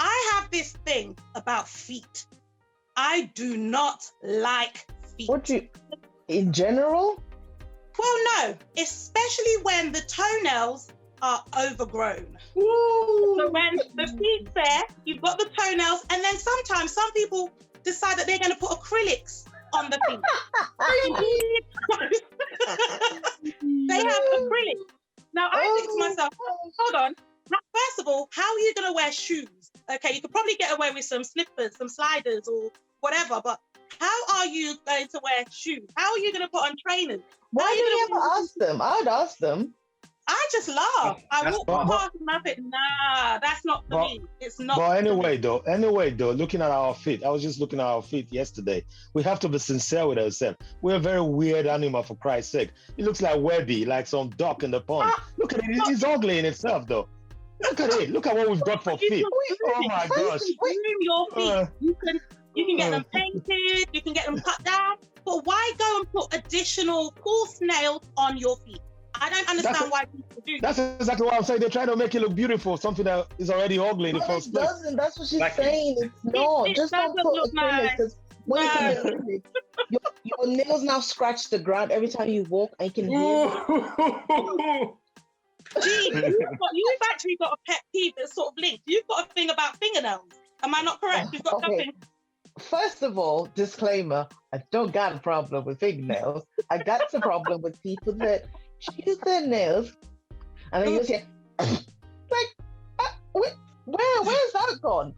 I have this thing about feet. I do not like feet. In general? Well, no, especially when the toenails are overgrown. Ooh. So when the feet's there, you've got the toenails, and then sometimes some people decide that they're going to put acrylics on the feet. They have acrylics. Now I think to myself, hold on. First of all, how are you going to wear shoes? Okay, you could probably get away with some slippers, some sliders or whatever, but how are you going to wear shoes? How are you going to put on trainers? Why did you ever ask them? I'd ask them. I just laugh. I walk past and I think, nah, that's not for me. It's not. But anyway, though, looking at our feet, I was just looking at our feet yesterday. We have to be sincere with ourselves. We're a very weird animal, for Christ's sake. It looks like Webby, like some duck in the pond. Look at it. It's ugly in itself, though. Look at it. Look at what we've got for feet. Oh my gosh. Your feet. You can get them painted. You can get them cut down. But why go and put additional false nails on your feet? I don't understand why people do that. That's exactly what I'm saying. They're trying to make it look beautiful, something that is already ugly in the first place. Doesn't. That's what she's saying. It's not. It just don't put acrylic, because when you put acrylic, your nails now scratch the ground every time you walk, and you can hear. Gee, you've actually got a pet peeve that's sort of linked. You've got a thing about fingernails. Am I not correct? You've got something. First of all, disclaimer, I don't got a problem with fingernails. I got a problem with people that chew their nails and then you say, like, where's that gone?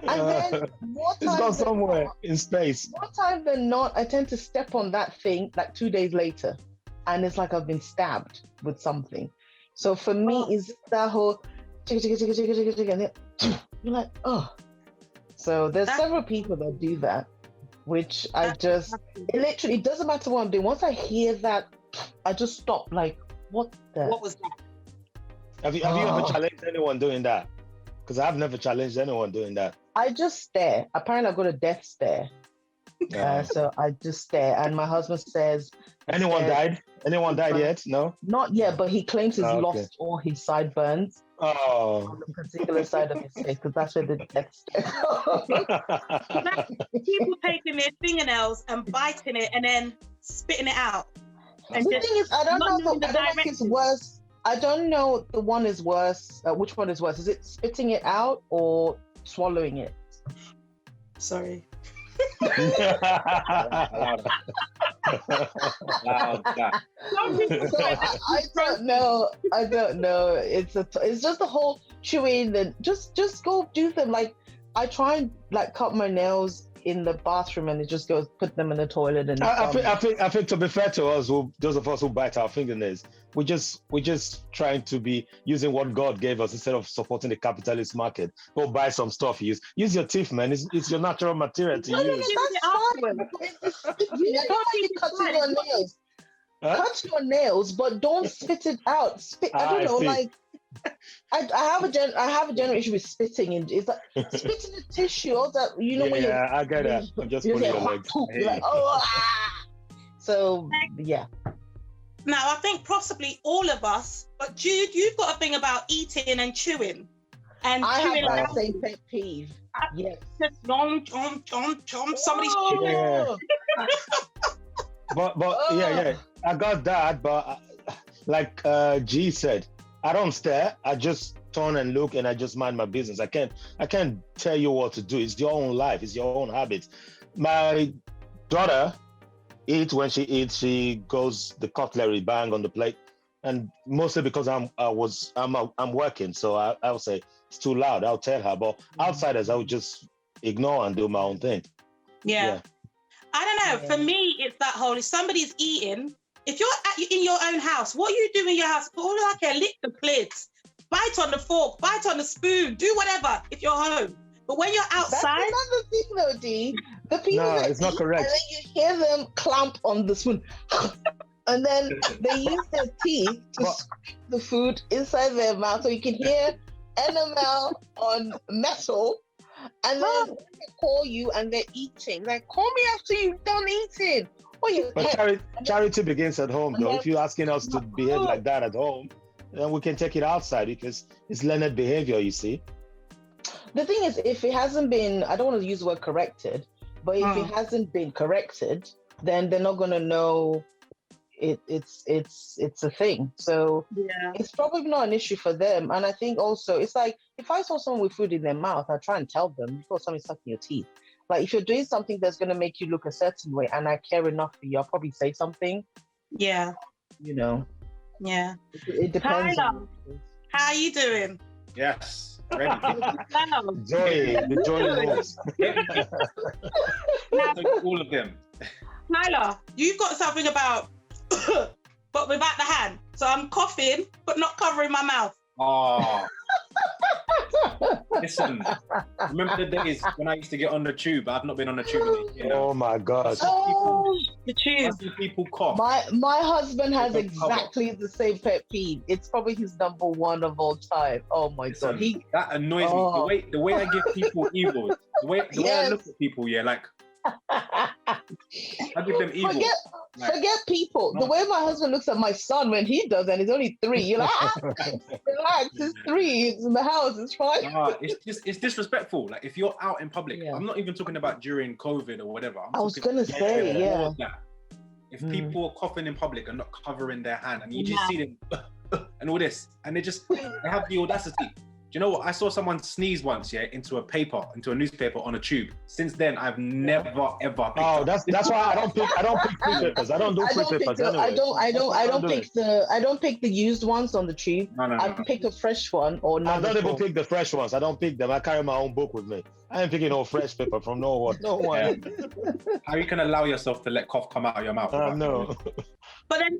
And then it's gone somewhere in space. More time than not, I tend to step on that thing like 2 days later, and it's like I've been stabbed with something. So for me, it's that whole and then you're like, oh. So there's several people that do that, which I just, it literally doesn't matter what I'm doing. Once I hear that, I just stop. Like, what was that? Have you ever challenged anyone doing that? Because I've never challenged anyone doing that. I just stare. Apparently, I've got a death stare. So I just stare, and my husband says, "Anyone died? Anyone died yet? No, not yet. But he claims he's lost all his sideburns on the particular side of his face, because that's where the death stare. People taking their fingernails and biting it and then spitting it out. And the thing is, I don't know if it's worse. I don't know the one is worse. Which one is worse? Is it spitting it out or swallowing it? Sorry. I don't know. It's just the whole chewing. And just go do them. Like, I try and like cut my nails in the bathroom, and it just goes put them in the toilet. And I think to be fair to us, those of us who bite our fingernails, we're just trying to be using what God gave us instead of supporting the capitalist market. Go buy some stuff. Use your teeth, man. It's your natural material to use. No, that's fine. You don't need to cut your nails. Cut your nails, but don't spit it out. I don't know, like. I have a general issue with spitting, and it's like spitting the tissue. All that, you know, when I get it. I'm just pulling your legs. Like, So yeah. Now I think possibly all of us, but Jude, you've got a thing about eating and chewing. And I chewing have that same pet peeve. Yes. Just chom, somebody's chewing. Yeah. but yeah, I got that. But like G said, I don't stare. I just turn and look, and I just mind my business. I can't tell you what to do. It's your own life. It's your own habits. My daughter eats. When she eats, she goes the cutlery bang on the plate, and mostly because I'm working, so I'll say it's too loud. I'll tell her. But outsiders, I would just ignore and do my own thing. Yeah. I don't know. For me, it's that whole, if somebody's eating, if you're in your own house, what you do in your house, all like a lick the plates, bite on the fork, bite on the spoon, do whatever if you're home. But when you're outside... That's another thing though, D. The people that it's not correct. And then you hear them clamp on the spoon. And then they use their teeth to scrape the food inside their mouth, so you can hear enamel on metal. And then they call you and they're eating. Like, call me after you've done eating. But charity begins at home, though. If you're asking us to behave like that at home, then we can take it outside, because it's learned behavior, you see. The thing is, if it hasn't been, I don't want to use the word corrected, but if it hasn't been corrected, then they're not going to know it's a thing. So it's probably not an issue for them. And I think also it's like, if I saw someone with food in their mouth, I try and tell them, you've got something stuck in your teeth. Like if you're doing something that's going to make you look a certain way and I care enough for you, I'll probably say something. Yeah. You know. Yeah. It depends. Tyler, how are you doing? Yes. Ready. The joy moves. All of them. Tyler, you've got something about, but without the hand. So I'm coughing, but not covering my mouth. Oh. Listen, remember the days when I used to get on the tube? I've not been on the tube in a year. Oh my gosh. The tube. People cough. My husband has exactly the same pet peeve. It's probably his number one of all time. Oh my God. That annoys me. The way I give people evil, the way I look at people, like I give them evil. Forget people. The way my husband looks at my son when he does, and he's only 3. You're like, relax, he's 3. It's in the house. It's fine. It's disrespectful. Like if you're out in public, I'm not even talking about during COVID or whatever. I was gonna say, if people are coughing in public and not covering their hand, and you just see them and all this, and they have the audacity. Do you know what? I saw someone sneeze once, into a newspaper on a tube. Since then, I've never ever. That's why I don't pick free papers. I don't do free papers anyway. I don't pick the used ones on the tube. No. I pick a fresh one or not. I don't even pick the fresh ones. I don't pick them. I carry my own book with me. I ain't picking no fresh paper from no one. How you can allow yourself to let cough come out of your mouth? No. But then